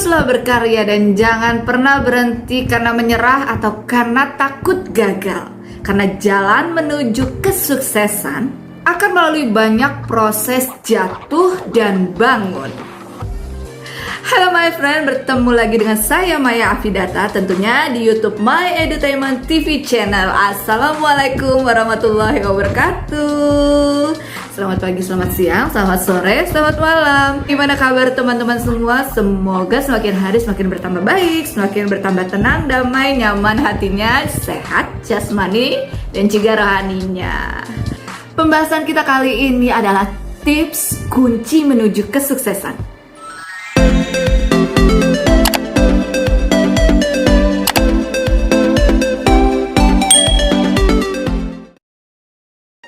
Teruslah berkarya dan jangan pernah berhenti karena menyerah atau karena takut gagal. Karena jalan menuju kesuksesan akan melalui banyak proses jatuh dan bangun. Halo my friend, bertemu lagi dengan saya Maya Afidata, tentunya di YouTube My Edutainment TV channel. Assalamualaikum warahmatullahi wabarakatuh. Selamat pagi, selamat siang, selamat sore, selamat malam. Gimana kabar teman-teman semua? Semoga semakin hari semakin bertambah baik, semakin bertambah tenang, damai, nyaman hatinya, sehat jasmani dan juga rohaninya. Pembahasan kita kali ini adalah tips kunci menuju kesuksesan.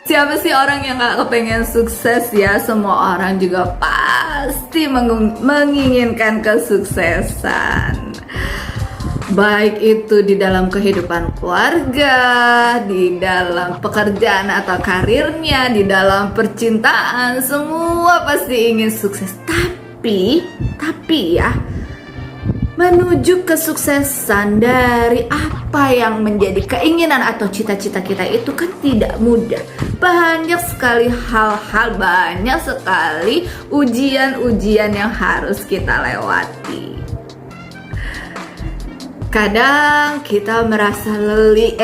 Siapa sih orang yang gak kepengen sukses ya? Semua orang juga pasti menginginkan kesuksesan. Baik itu di dalam kehidupan keluarga, di dalam pekerjaan atau karirnya, di dalam percintaan, semua pasti ingin sukses. Tapi ya, menuju kesuksesan dari apa yang menjadi keinginan atau cita-cita kita itu kan tidak mudah. Banyak sekali hal-hal, banyak sekali ujian-ujian yang harus kita lewati. Kadang kita merasa letih.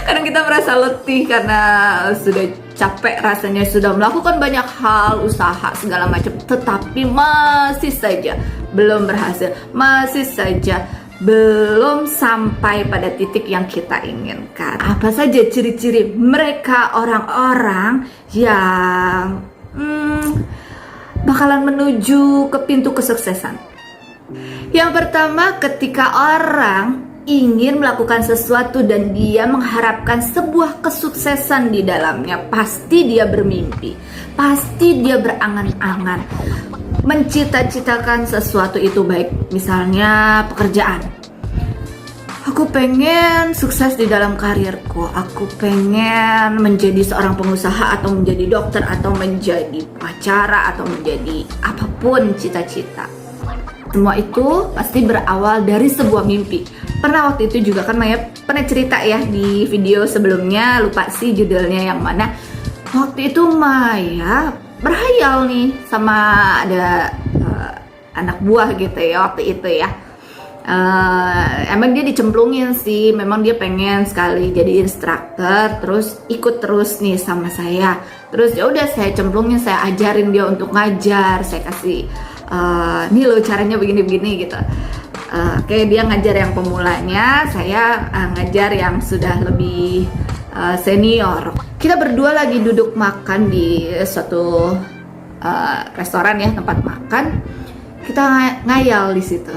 Kadang kita merasa letih karena sudah capek rasanya, sudah melakukan banyak hal, usaha segala macam, tetapi masih saja belum berhasil, masih saja belum sampai pada titik yang kita inginkan. Apa saja ciri-ciri mereka orang-orang yang bakalan menuju ke pintu kesuksesan? Yang pertama, ketika orang ingin melakukan sesuatu dan dia mengharapkan sebuah kesuksesan di dalamnya, pasti dia bermimpi, pasti dia berangan-angan, mencita-citakan sesuatu itu, baik misalnya pekerjaan. Aku pengen sukses di dalam karirku, aku pengen menjadi seorang pengusaha atau menjadi dokter atau menjadi pengacara atau menjadi apapun cita-cita. Semua itu pasti berawal dari sebuah mimpi. Pernah waktu itu juga kan Maya pernah cerita ya di video sebelumnya, lupa sih judulnya yang mana. Waktu itu Maya berhayal nih sama ada anak buah gitu ya waktu itu ya. Emang dia dicemplungin sih, memang dia pengen sekali jadi instruktur, terus ikut terus nih sama saya. Terus ya udah saya cemplungin, saya ajarin dia untuk ngajar, saya kasih nih loh caranya begini-begini gitu. Kayak dia ngajar yang pemulanya, saya ngajar yang sudah lebih senior. Kita berdua lagi duduk makan di suatu restoran ya, tempat makan. Kita ngayal di situ.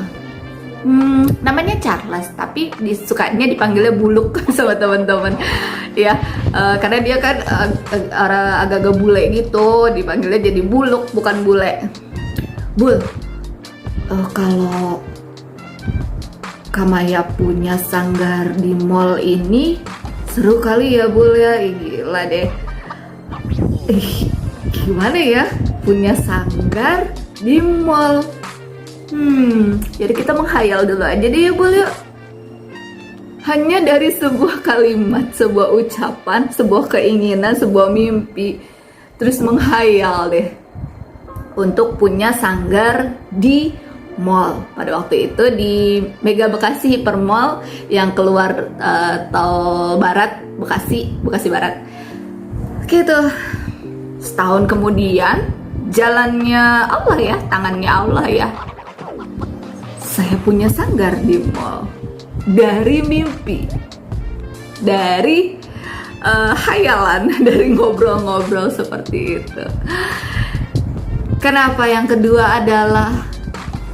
Namanya Charles, tapi sukanya dipanggilnya Buluk sama teman-teman. Ya, karena dia kan agak-agak bule gitu, dipanggilnya jadi Buluk bukan bule. Bul, kalau Kamaya punya sanggar di mall ini seru kali ya Bul ya. Gila deh, gimana ya punya sanggar di mall. Jadi kita menghayal dulu aja deh ya Bul ya. Hanya dari sebuah kalimat, sebuah ucapan, sebuah keinginan, sebuah mimpi, terus menghayal deh untuk punya sanggar di mall. Pada waktu itu di Mega Bekasi Hypermall yang keluar tol Barat, Bekasi Barat. Gitu. Setahun kemudian, jalannya Allah ya, tangannya Allah ya. Saya punya sanggar di mall. Dari mimpi, dari hayalan, dari ngobrol-ngobrol seperti itu. Kenapa? Yang kedua adalah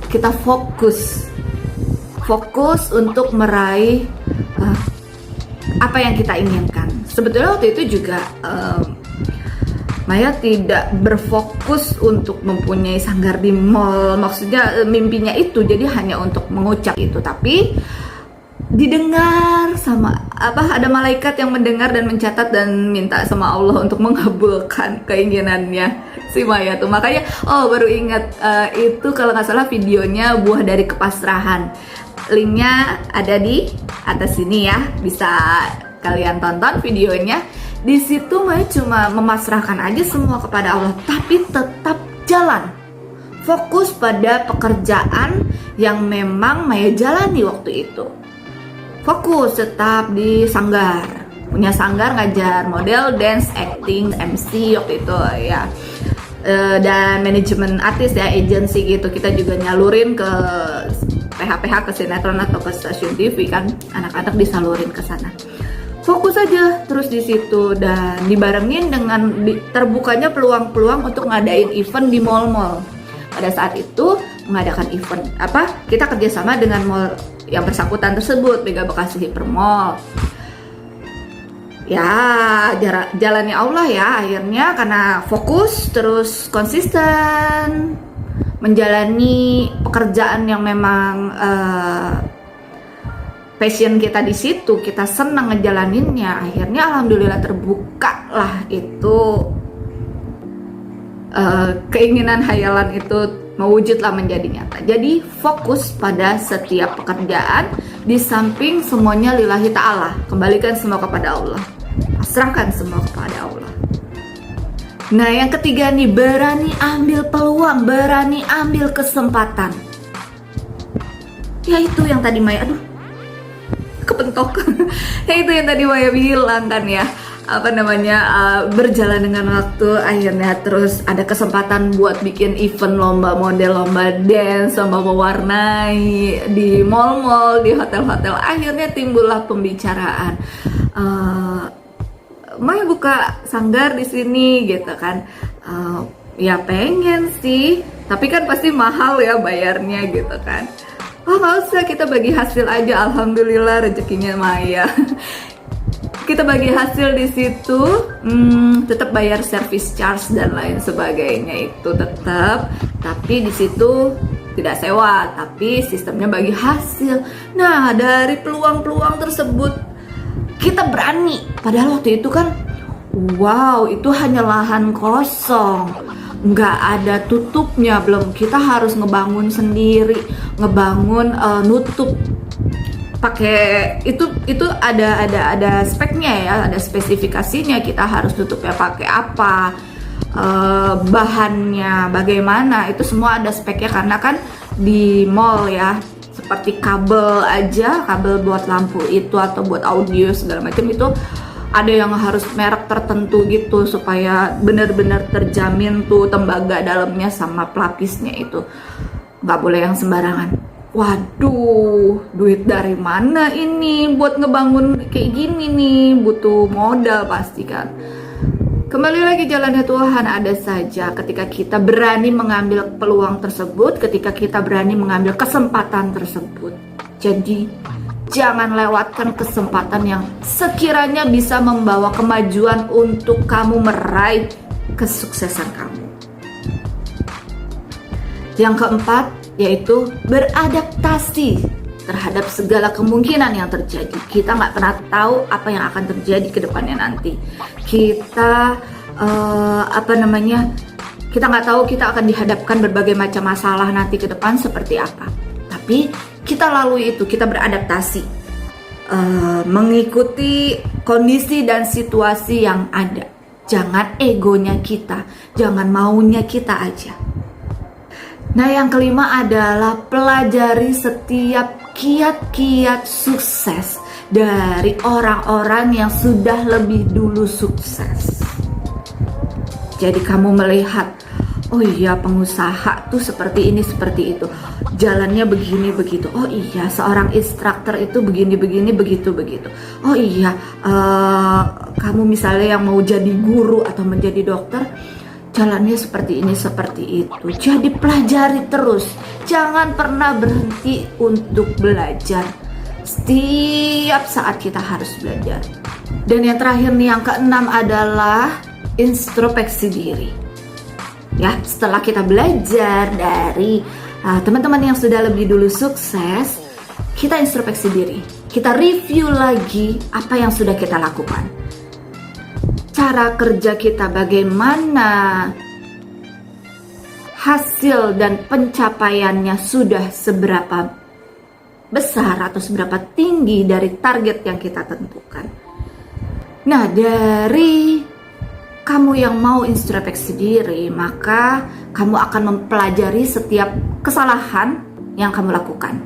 kita fokus untuk meraih apa yang kita inginkan. Sebetulnya waktu itu juga Maya tidak berfokus untuk mempunyai sanggar di mall. Maksudnya mimpinya itu jadi hanya untuk mengucap itu. Tapi didengar sama ada malaikat yang mendengar dan mencatat dan minta sama Allah untuk mengabulkan keinginannya si Maya tuh. Makanya baru ingat, itu kalau nggak salah videonya Buah dari Kepasrahan. Linknya ada di atas sini ya, bisa kalian tonton videonya. Di situ Maya cuma memasrahkan aja semua kepada Allah, tapi tetap jalan, fokus pada pekerjaan yang memang Maya jalani waktu itu. Fokus tetap di sanggar, punya sanggar ngajar model, dance, acting, MC waktu itu ya, dan manajemen artis ya, agency gitu. Kita juga nyalurin ke PH-PH, ke sinetron atau ke stasiun TV kan, anak-anak disalurin ke sana. Fokus aja terus di situ, dan dibarengin dengan terbukanya peluang-peluang untuk ngadain event di mall-mall. Pada saat itu mengadakan event kita kerjasama dengan mall yang bersangkutan tersebut, Mega Bekasi Hypermall. Ya, jalannya Allah ya, akhirnya karena fokus terus konsisten menjalani pekerjaan yang memang passion kita di situ, kita senang ngejalaninnya. Akhirnya alhamdulillah terbuka lah itu keinginan hayalan itu mewujudlah menjadi nyata. Jadi fokus pada setiap pekerjaan, di samping semuanya lillahi ta'ala, kembalikan semua kepada Allah, pasrahkan semua kepada Allah. Nah yang ketiga nih, berani ambil peluang, berani ambil kesempatan. Ya itu yang tadi Maya, kepentok. Ya itu yang tadi Maya bilang kan ya, berjalan dengan waktu, akhirnya terus ada kesempatan buat bikin event lomba model, lomba dance, lomba mewarnai di mall-mall, di hotel-hotel. Akhirnya timbullah pembicaraan, Maya buka sanggar di sini gitu kan. Ya pengen sih, tapi kan pasti mahal ya bayarnya gitu kan. Nggak usah, kita bagi hasil aja. Alhamdulillah rezekinya Maya. Kita bagi hasil di situ, tetap bayar service charge dan lain sebagainya itu tetap, tapi di situ tidak sewa, tapi sistemnya bagi hasil. Nah dari peluang-peluang tersebut kita berani, padahal waktu itu kan wow, itu hanya lahan kosong, nggak ada tutupnya, belum kita harus ngebangun sendiri, nutup pakai itu ada speknya ya, ada spesifikasinya, kita harus tutupnya pakai apa, bahannya bagaimana, itu semua ada speknya. Karena kan di mall ya, seperti kabel aja, kabel buat lampu itu atau buat audio segala macam itu ada yang harus merek tertentu gitu supaya benar-benar terjamin tuh tembaga dalamnya sama pelapisnya itu, nggak boleh yang sembarangan. Waduh, duit dari mana ini buat ngebangun kayak gini nih, butuh modal pasti kan. Kembali lagi jalannya Tuhan ada saja ketika kita berani mengambil peluang tersebut, ketika kita berani mengambil kesempatan tersebut. Jadi jangan lewatkan kesempatan yang sekiranya bisa membawa kemajuan untuk kamu meraih kesuksesan kamu. Yang keempat yaitu beradaptasi terhadap segala kemungkinan yang terjadi. Kita nggak pernah tahu apa yang akan terjadi ke depannya nanti. Kita kita nggak tahu kita akan dihadapkan berbagai macam masalah nanti ke depan seperti apa. Tapi kita lalui itu, kita beradaptasi, mengikuti kondisi dan situasi yang ada. Jangan egonya kita, jangan maunya kita aja. Nah yang kelima adalah pelajari setiap kiat-kiat sukses dari orang-orang yang sudah lebih dulu sukses. Jadi kamu melihat, oh iya pengusaha tuh seperti ini, seperti itu, jalannya begini, begitu. Oh iya seorang instruktur itu begini, begini, begitu, begitu. Oh iya kamu misalnya yang mau jadi guru atau menjadi dokter, jalannya seperti ini, seperti itu. Jadi pelajari terus, jangan pernah berhenti untuk belajar. Setiap saat kita harus belajar. Dan yang terakhir nih, yang keenam adalah introspeksi diri. Ya, setelah kita belajar dari teman-teman yang sudah lebih dulu sukses, kita introspeksi diri. Kita review lagi apa yang sudah kita lakukan. Cara kerja kita bagaimana, hasil dan pencapaiannya sudah seberapa besar atau seberapa tinggi dari target yang kita tentukan. Nah, dari kamu yang mau introspeksi diri, maka kamu akan mempelajari setiap kesalahan yang kamu lakukan.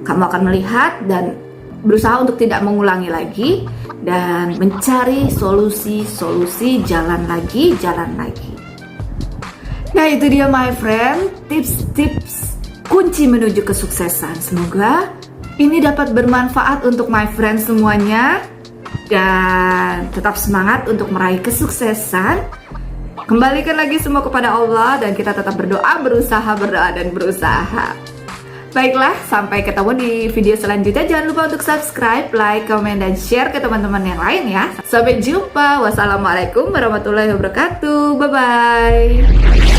Kamu akan melihat dan berusaha untuk tidak mengulangi lagi dan mencari solusi-solusi, jalan lagi. Nah, itu dia my friend, tips-tips kunci menuju kesuksesan. Semoga ini dapat bermanfaat untuk my friend semuanya. Dan tetap semangat untuk meraih kesuksesan. Kembalikan lagi semua kepada Allah dan kita tetap berdoa, berusaha. Baiklah, sampai ketemu di video selanjutnya. Jangan lupa untuk subscribe, like, komen, dan share ke teman-teman yang lain ya. Sampai jumpa. Wassalamualaikum warahmatullahi wabarakatuh. Bye-bye.